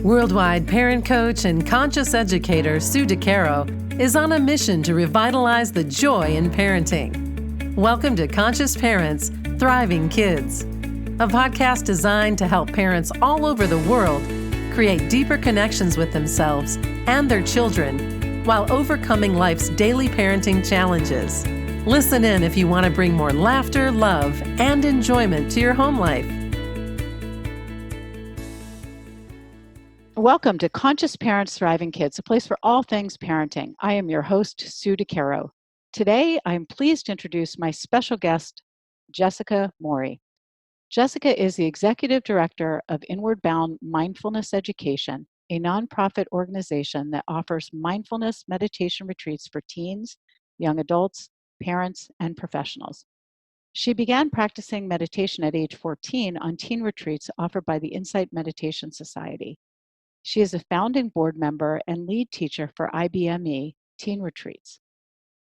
Worldwide parent coach and conscious educator Sue DeCaro is on a mission to revitalize the joy in parenting. Welcome to Conscious Parents, Thriving Kids, a podcast designed to help parents all over the world create deeper connections with themselves and their children while overcoming life's daily parenting challenges. Listen in if you want to bring more laughter, love, and enjoyment to your home life. Welcome to Conscious Parents, Thriving Kids, a place for all things parenting. I am your host, Sue DeCaro. Today, I'm pleased to introduce my special guest, Jessica Morey. Jessica is the Executive Director of Bound Mindfulness Education, a nonprofit organization that offers mindfulness meditation retreats for teens, young adults, parents, and professionals. She began practicing meditation at age 14 on teen retreats offered by the Insight Meditation Society. She is a founding board member and lead teacher for iBme teen retreats.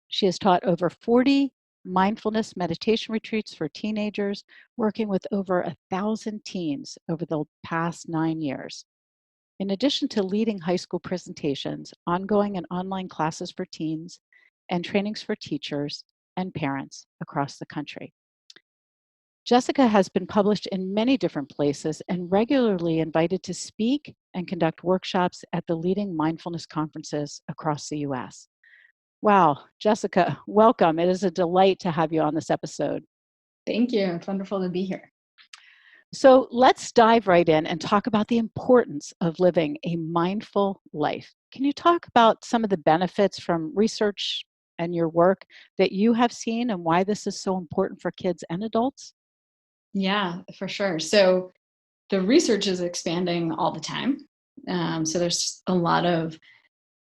She has taught over 40 mindfulness meditation retreats for teenagers, working with over 1,000 teens over the past 9 years. In addition to leading high school presentations, ongoing and online classes for teens, and trainings for teachers and parents across the country. Jessica has been published in many different places and regularly invited to speak and conduct workshops at the leading mindfulness conferences across the U.S. Wow, Jessica, welcome. It is a delight to have you on this episode. Thank you. It's wonderful to be here. So let's dive right in and talk about the importance of living a mindful life. Can you talk about some of the benefits from research and your work that you have seen and why this is so important for kids and adults? Yeah, for sure. So the research is expanding all the time. So there's a lot of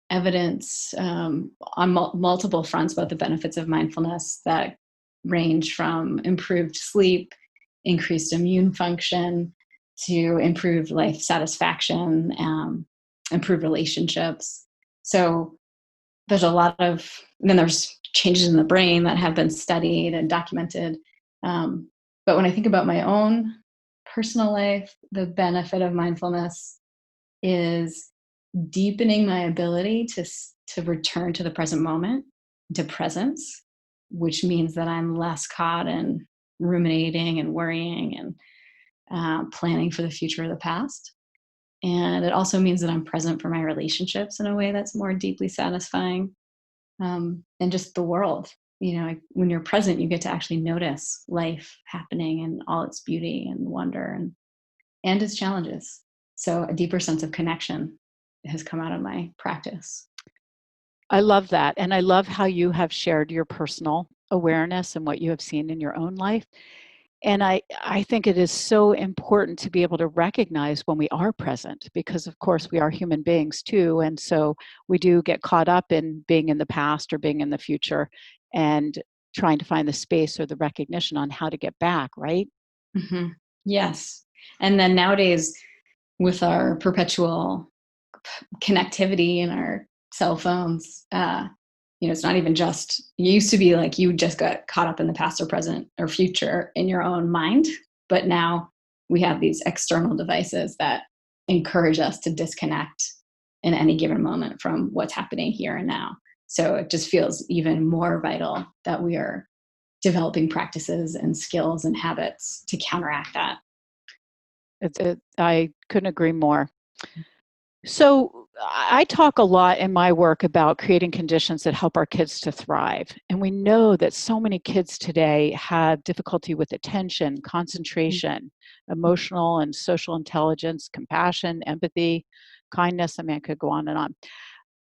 evidence on multiple fronts about the benefits of mindfulness that range from improved sleep, increased immune function, to improved life satisfaction, improved relationships. So there's a lot of, then there's changes in the brain that have been studied and documented. But when I think about my own personal life, the benefit of mindfulness is deepening my ability to return to the present moment, to presence, which means that I'm less caught in ruminating and worrying and planning for the future or the past. And it also means that I'm present for my relationships in a way that's more deeply satisfying, and just the world. You know, when you're present, you get to actually notice life happening and all its beauty and wonder and its challenges. So a deeper sense of connection has come out of my practice. I love that. And I love how you have shared your personal awareness and what you have seen in your own life. And I think it is so important to be able to recognize when we are present, because of course we are human beings too. And so we do get caught up in being in the past or being in the future and trying to find the space or the recognition on how to get back, right? Mm-hmm. Yes. And then nowadays, with our perpetual connectivity in our cell phones, it's not even just, it used to be like you just got caught up in the past or present or future in your own mind. But now we have these external devices that encourage us to disconnect in any given moment from what's happening here and now. So it just feels even more vital that we are developing practices and skills and habits to counteract that. I couldn't agree more. So I talk a lot in my work about creating conditions that help our kids to thrive. And we know that so many kids today have difficulty with attention, concentration, emotional and social intelligence, compassion, empathy, kindness. I mean, I could go on and on.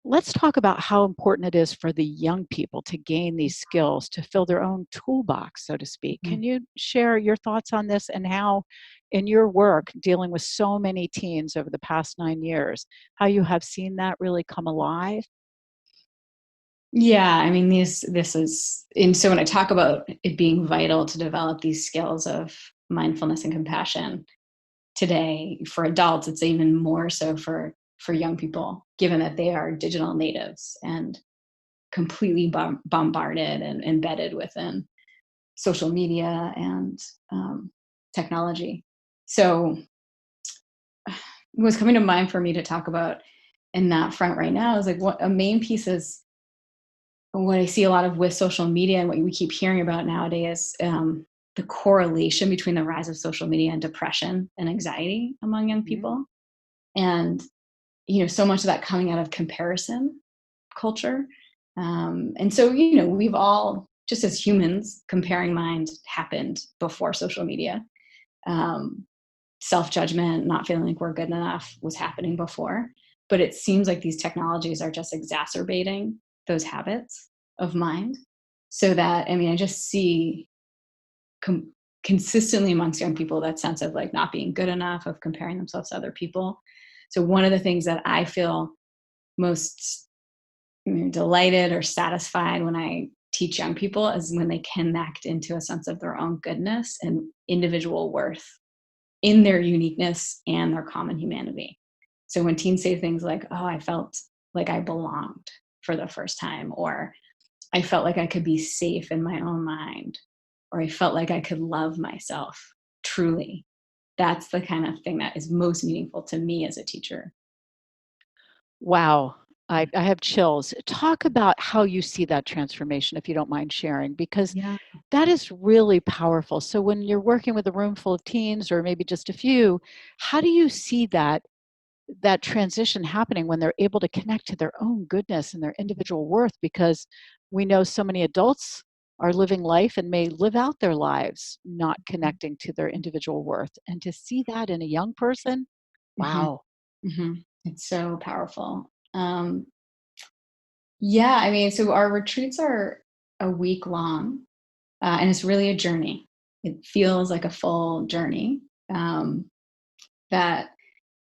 Let's talk about how important it is for the young people to gain these skills, to fill their own toolbox, so to speak. Can you share your thoughts on this and how, in your work dealing with so many teens over the past 9 years, how you have seen that really come alive? Yeah, I mean, this is, and so when I talk about it being vital to develop these skills of mindfulness and compassion today, for adults, it's even more so for young people, given that they are digital natives and completely bombarded and embedded within social media and technology. So what's coming to mind for me to talk about in that front right now is like what a main piece is what I see a lot of with social media and what we keep hearing about nowadays, the correlation between the rise of social media and depression and anxiety among young Mhm. people. And, so much of that coming out of comparison culture. And so, we've all, just as humans, comparing mind happened before social media. Um, Self-judgment, not feeling like we're good enough was happening before. But it seems like these technologies are just exacerbating those habits of mind. So that, I just see com- consistently amongst young people that sense of like not being good enough, of comparing themselves to other people. So one of the things that I feel most delighted or satisfied when I teach young people is when they connect into a sense of their own goodness and individual worth in their uniqueness and their common humanity. So when teens say things like, oh, I felt like I belonged for the first time, or I felt like I could be safe in my own mind, or I felt like I could love myself truly, that's the kind of thing that is most meaningful to me as a teacher. Wow. I have chills. Talk about how you see that transformation, if you don't mind sharing, because Yeah. that is really powerful. So when you're working with a room full of teens or maybe just a few, how do you see that transition happening when they're able to connect to their own goodness and their individual worth? Because we know so many adults are living life and may live out their lives not connecting to their individual worth. And to see that in a young person, Hmm. wow. Hmm. It's so powerful. Yeah, so our retreats are a week long, and it's really a journey. It feels like a full journey. That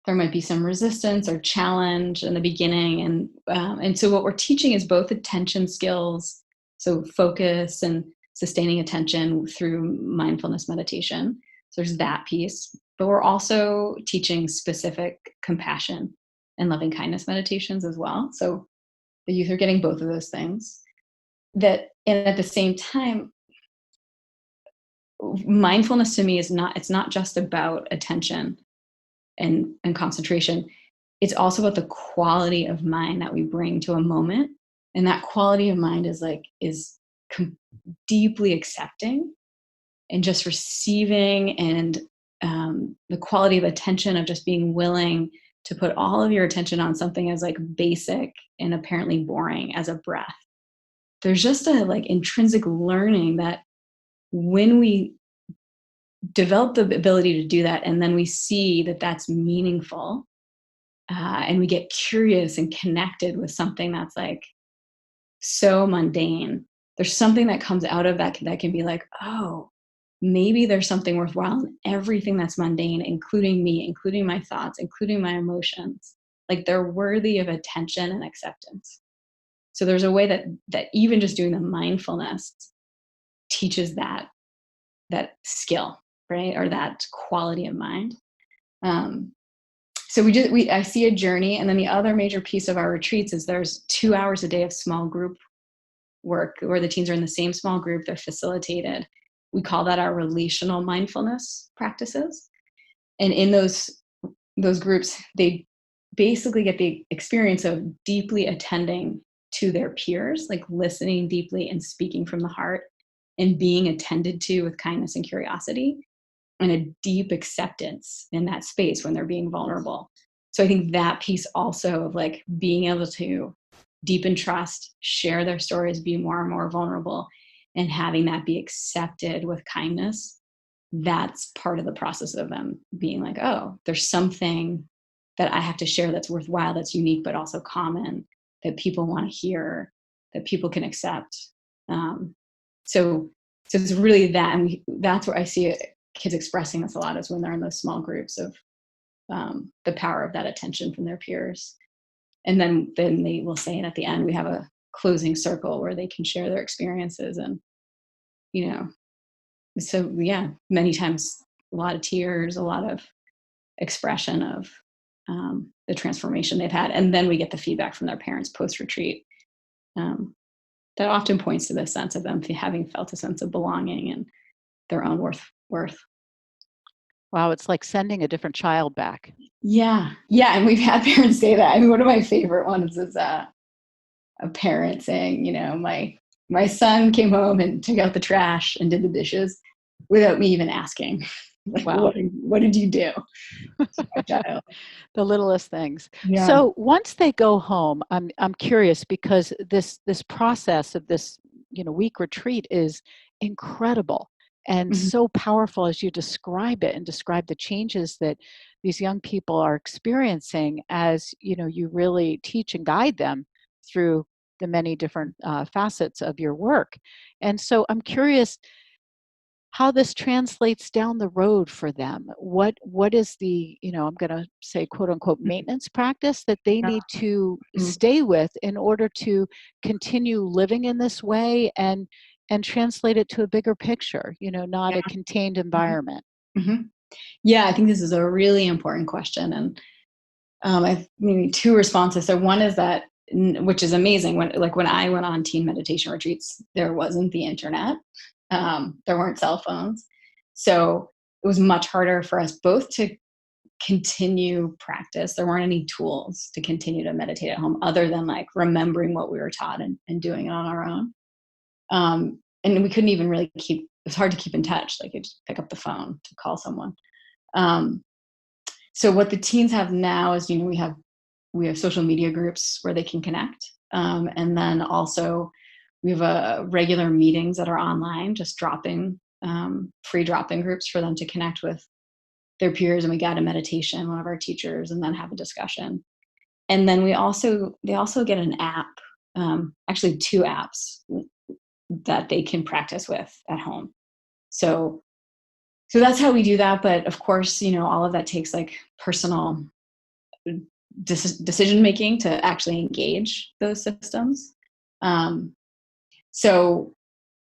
there might be some resistance or challenge in the beginning, and so what we're teaching is both attention skills, so focus and sustaining attention through mindfulness meditation. So there's that piece, but we're also teaching specific compassion and loving kindness meditations as well. So the youth are getting both of those things. That and at the same time, mindfulness to me is not it's not just about attention and concentration. It's also about the quality of mind that we bring to a moment. And that quality of mind is deeply accepting and just receiving, and the quality of attention of just being willing to put all of your attention on something as like basic and apparently boring as a breath. There's just a like intrinsic learning that when we develop the ability to do that and then we see that that's meaningful, and we get curious and connected with something that's like so mundane, there's something that comes out of that that can be like, oh, maybe there's something worthwhile in everything that's mundane, including me, including my thoughts, including my emotions. Like they're worthy of attention and acceptance. So there's a way that even just doing the mindfulness teaches that skill, right? Or that quality of mind. Um, so I see a journey, and then the other major piece of our retreats is there's 2 hours a day of small group work where the teens are in the same small group. They're facilitated. We call that our relational mindfulness practices. And in those groups, they basically get the experience of deeply attending to their peers, like listening deeply and speaking from the heart and being attended to with kindness and curiosity, and a deep acceptance in that space when they're being vulnerable. So I think that piece also of like being able to deepen trust, share their stories, be more and more vulnerable, and having that be accepted with kindness, that's part of the process of them being like, oh, there's something that I have to share that's worthwhile, that's unique, but also common, that people want to hear, that people can accept. Um, so, so it's really that, and that's where I see it, kids expressing this a lot, is when they're in those small groups of the power of that attention from their peers. And then they will say, and at the end, we have a closing circle where they can share their experiences, and you know, so yeah, many times a lot of tears, a lot of expression of the transformation they've had, and then we get the feedback from their parents post retreat. Um, that often points to this sense of them having felt a sense of belonging and their own worth. Wow, it's like sending a different child back. Yeah. Yeah. And we've had parents say that. I mean, one of my favorite ones is a parent saying, my son came home and took out the trash and did the dishes without me even asking. Like, Wow. what did you do to my child? The littlest things. Yeah. So once they go home, I'm curious because this process of this week retreat is incredible and Mhm. so powerful as you describe it and describe the changes that these young people are experiencing as you really teach and guide them through the many different facets of your work. And so I'm curious how this translates down the road for them. What is the, I'm going to say quote unquote maintenance practice that they Yeah. need to Mhm. stay with in order to continue living in this way and translate it to a bigger picture, not Yeah. a contained Mhm. environment. Mhm. Yeah, I think this is a really important question, and I've maybe two responses. So one is that, which is amazing. When I went on teen meditation retreats, there wasn't the internet, there weren't cell phones, so it was much harder for us both to continue practice. There weren't any tools to continue to meditate at home other than like remembering what we were taught and doing it on our own. And we couldn't even really keep. It was hard to keep in touch. Like you just pick up the phone to call someone. Um, so what the teens have now is, we have social media groups where they can connect, and then also we have regular meetings that are online, just free drop-in groups for them to connect with their peers, and we guide a meditation, one of our teachers, and then have a discussion. And then they also get an app, actually two apps that they can practice with at home. So that's how we do that. But of course, all of that takes like personal decision making to actually engage those systems. Um, so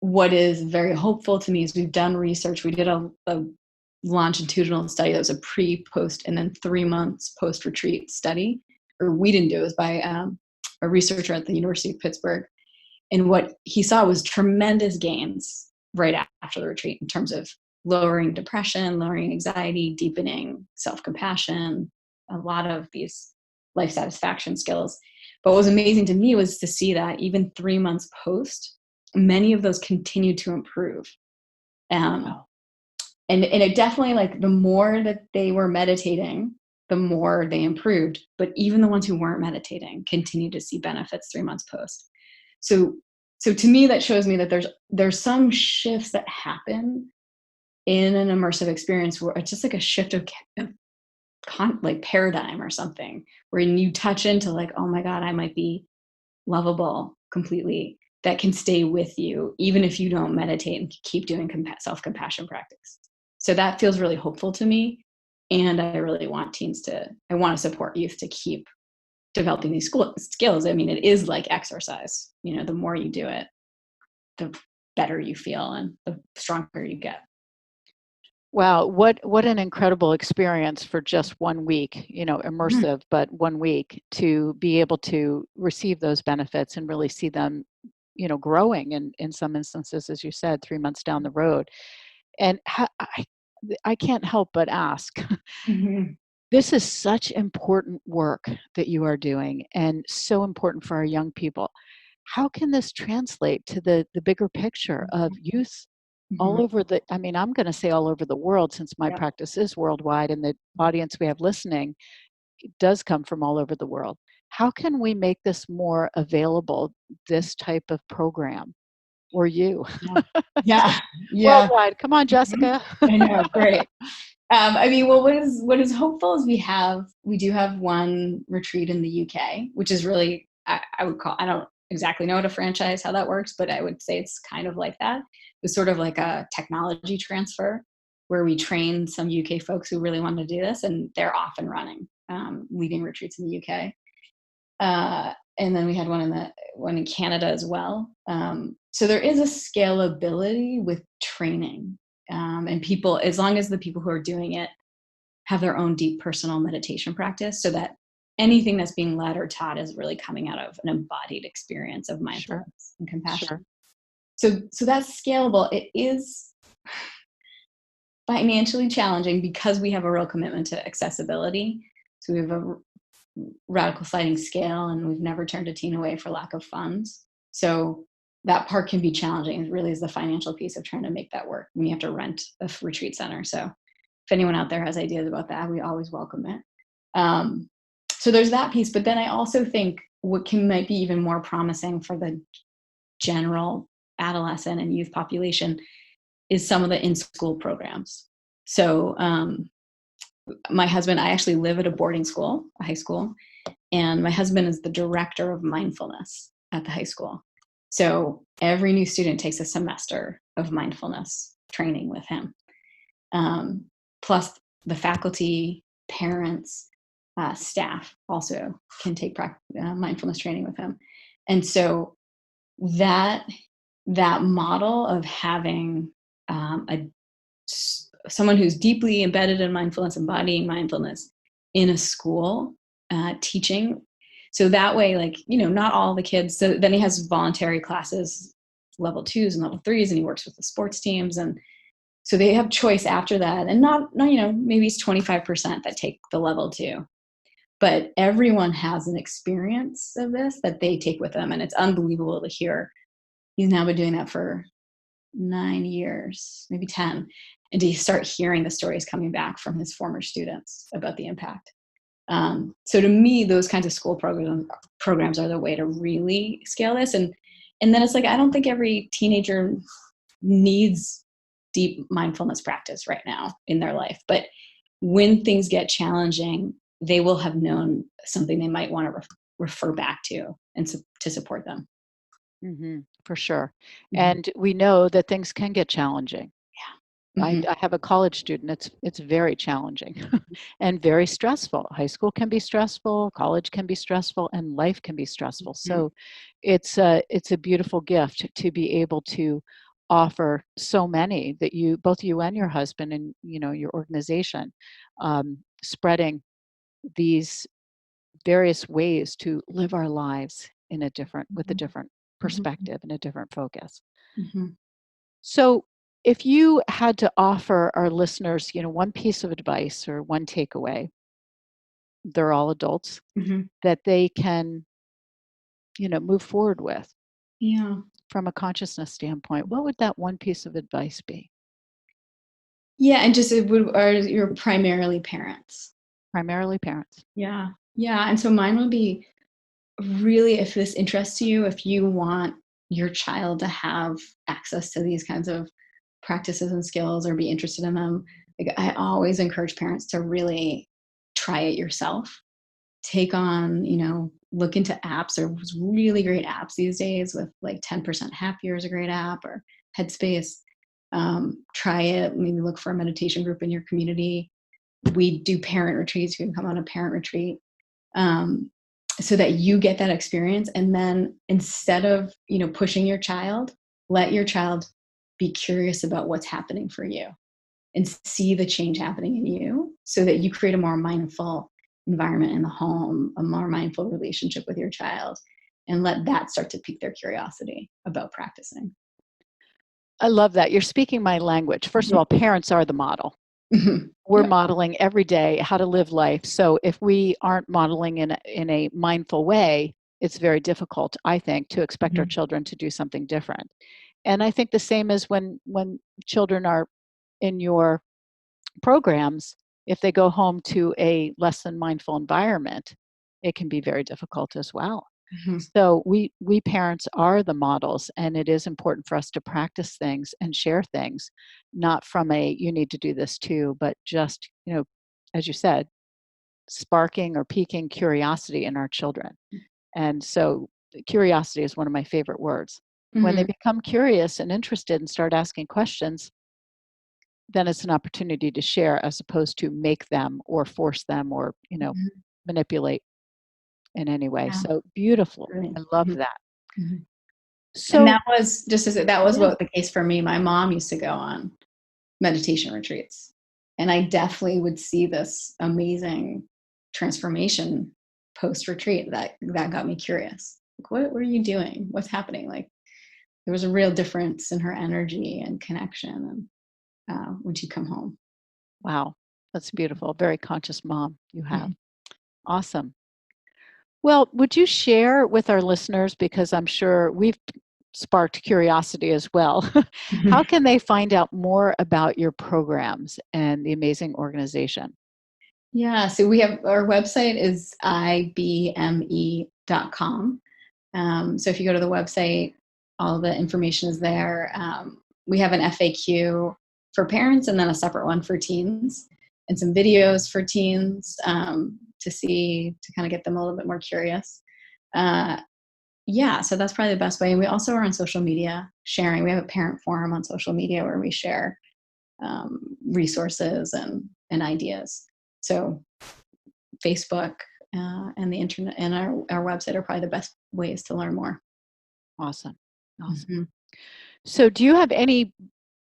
what is very hopeful to me is we've done research. We did a longitudinal study that was a pre, post, and then 3 months post retreat study. Or we didn't do it, was by a researcher at the University of Pittsburgh. And what he saw was tremendous gains right after the retreat in terms of lowering depression, lowering anxiety, deepening self-compassion, a lot of these life satisfaction skills. But what was amazing to me was to see that even 3 months post, many of those continued to improve. Um, Wow. and it definitely, like, the more that they were meditating, the more they improved. But even the ones who weren't meditating continued to see benefits 3 months post. So to me, that shows me that there's some shifts that happen in an immersive experience where it's just like a shift of like paradigm or something, where you touch into like, oh my God, I might be lovable completely, that can stay with you even if you don't meditate and keep doing self-compassion practice. So that feels really hopeful to me. And I really want I want to support youth to keep developing these skills. I mean, it is like exercise. The more you do it, the better you feel and the stronger you get. Wow, what an incredible experience for just 1 week, Mhm. immersive, but 1 week to be able to receive those benefits and really see them, growing in some instances, as you said, 3 months down the road. And I can't help but ask, Mhm. this is such important work that you are doing and so important for our young people. How can this translate to the bigger picture of youth all Mhm. over I'm going to say all over the world since my Yeah. practice is worldwide and the audience we have listening does come from all over the world. How can we make this more available, this type of program, or you? Yeah. Yeah. Yeah. Worldwide. Come on, Mhm. Jessica. I know. Great. I mean, well, what is hopeful is we do have one retreat in the UK, which is really, I would call, I don't exactly know how to franchise how that works, but I would say it's kind of like that. It's sort of like a technology transfer where we train some UK folks who really want to do this, and they're off and running, leading retreats in the UK. And then we had one in Canada as well. So there is a scalability with training, and people, as long as the people who are doing it have their own deep personal meditation practice, so that anything that's being led or taught is really coming out of an embodied experience of Sure, mindfulness and sure. compassion. So that's scalable. It is financially challenging because we have a real commitment to accessibility. So we have a radical sliding scale, and we've never turned a teen away for lack of funds. So that part can be challenging. It really is the financial piece of trying to make that work when you have to rent a retreat center. So if anyone out there has ideas about that, we always welcome it. So there's that piece. But then I also think what might be even more promising for the general adolescent and youth population is some of the in-school programs. So my husband, I actually live at a boarding school, a high school, and my husband is the director of mindfulness at the high school. So every new student takes a semester of mindfulness training with him. Plus the faculty, parents, staff also can take mindfulness training with him. And so that model of having someone who's deeply embedded in mindfulness, embodying mindfulness in a school, teaching. So that way, like, not all the kids, so then he has voluntary classes, level 2s and level 3s, and he works with the sports teams. And so they have choice after that. And not maybe it's 25% that take the level 2. But everyone has an experience of this that they take with them. And it's unbelievable to hear. He's now been doing that for 9 years, maybe 10. And to start hearing the stories coming back from his former students about the impact. So to me, those kinds of school programs are the way to really scale this. And then it's like, I don't think every teenager needs deep mindfulness practice right now in their life. But when things get challenging, they will have known something they might want to refer back to and to support them. Mm-hmm, for sure. Mm-hmm. And we know that things can get challenging. Yeah. Mm-hmm. I have a college student. It's very challenging and very stressful. High school can be stressful, college can be stressful, and life can be stressful. Mm-hmm. So it's a beautiful gift to be able to offer so many that both you and your husband and your organization, spreading these various ways to live our lives with a different perspective and a different focus. Mm-hmm. So if you had to offer our listeners, one piece of advice or one takeaway, they're all adults, Mm-hmm. that they can, move forward with from a consciousness standpoint, what would that one piece of advice be? Yeah, and just you're primarily parents. Primarily parents. Yeah. And so mine would be, really, if this interests you, if you want your child to have access to these kinds of practices and skills or be interested in them, like, I always encourage parents to really try it yourself. Take on, look into apps. There's really great apps these days with like 10% Happier is a great app, or Headspace. Try it. Maybe look for a meditation group in your community. We do parent retreats. You can come on a parent retreat. So that you get that experience. And then instead of, pushing your child, let your child be curious about what's happening for you and see the change happening in you, so that you create a more mindful environment in the home, a more mindful relationship with your child, and let that start to pique their curiosity about practicing. I love that. You're speaking my language. First of all, parents are the model. Mm-hmm. We're modeling every day how to live life. So if we aren't modeling in a mindful way, it's very difficult, I think, to expect our children to do something different. And I think the same as when children are in your programs, if they go home to a less than mindful environment, it can be very difficult as well. Mm-hmm. So we parents are the models, and it is important for us to practice things and share things, not from you need to do this too, but just, as you said, sparking or piquing curiosity in our children. And so curiosity is one of my favorite words. Mm-hmm. When they become curious and interested and start asking questions, then it's an opportunity to share, as opposed to make them or force them or, manipulate in any way. Yeah. So beautiful. Brilliant. I love Mm-hmm. that. Mm-hmm. So And that was what the case for me. My mom used to go on meditation retreats, and I definitely would see this amazing transformation post retreat that got me curious. Like, what are you doing? What's happening? Like, there was a real difference in her energy and connection. And when she'd come home. Wow. That's beautiful. Very conscious mom you have. Mhm. Awesome. Well, would you share with our listeners, because I'm sure we've sparked curiosity as well, how can they find out more about your programs and the amazing organization? Yeah, so we have our website is ibme.com. So if you go to the website, all the information is there. We have an FAQ for parents and then a separate one for teens, and some videos for teens to kind of get them a little bit more curious. Uh, yeah, so that's probably the best way. And we also are on social media sharing. We have a parent forum on social media where we share resources and ideas. So Facebook and the internet and our website are probably the best ways to learn more. Awesome. Awesome. Mhm. So, do you have any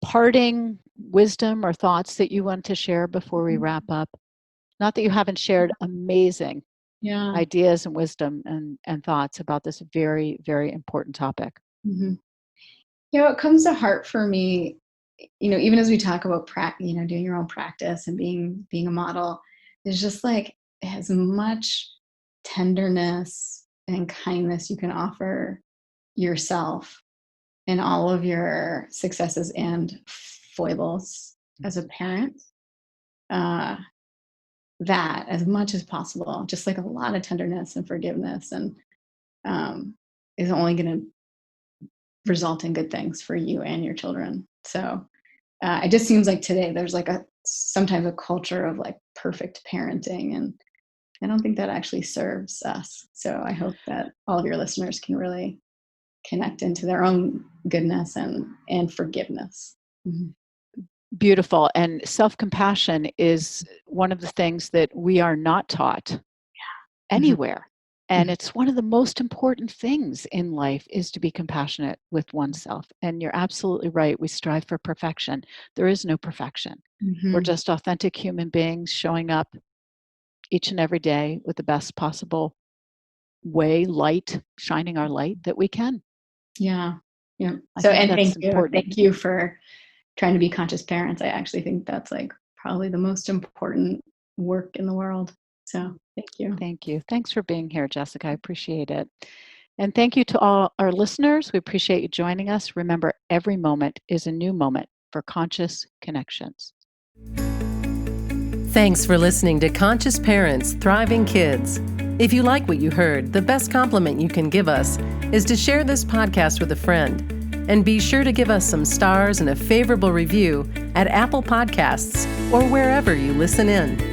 parting wisdom or thoughts that you want to share before we wrap up? Not that you haven't shared amazing Yeah. ideas and wisdom and thoughts about this very, very important topic. Mhm. What comes to heart for me, even as we talk about doing your own practice and being a model, is just like as much tenderness and kindness you can offer yourself in all of your successes and foibles as a parent. Uh, that as much as possible, just like a lot of tenderness and forgiveness, and is only going to result in good things for you and your children. So it just seems like today there's like sometimes a culture of like perfect parenting, and I don't think that actually serves us. So I hope that all of your listeners can really connect into their own goodness and forgiveness. Mhm. Beautiful. And self compassion is one of the things that we are not taught Mhm. anywhere. And Mhm. it's one of the most important things in life is to be compassionate with oneself. And you're absolutely right. We strive for perfection. There is no perfection. We're Mhm. just authentic human beings showing up each and every day with the best possible way, light, shining our light that we can. Yeah. Yeah. I So, think and that's thank you. important. Thank you for trying to be conscious parents. I actually think that's like probably the most important work in the world. So, thank you. Thank you. Thanks for being here, Jessica. I appreciate it. And thank you to all our listeners. We appreciate you joining us. Remember, every moment is a new moment for conscious connections. Thanks for listening to Conscious Parents, Thriving Kids. If you like what you heard, the best compliment you can give us is to share this podcast with a friend. And be sure to give us some stars and a favorable review at Apple Podcasts or wherever you listen in.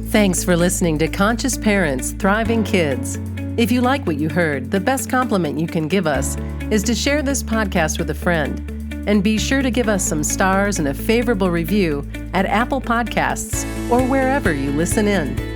Thanks for listening to Conscious Parents, Thriving Kids. If you like what you heard, the best compliment you can give us is to share this podcast with a friend. And be sure to give us some stars and a favorable review at Apple Podcasts or wherever you listen in.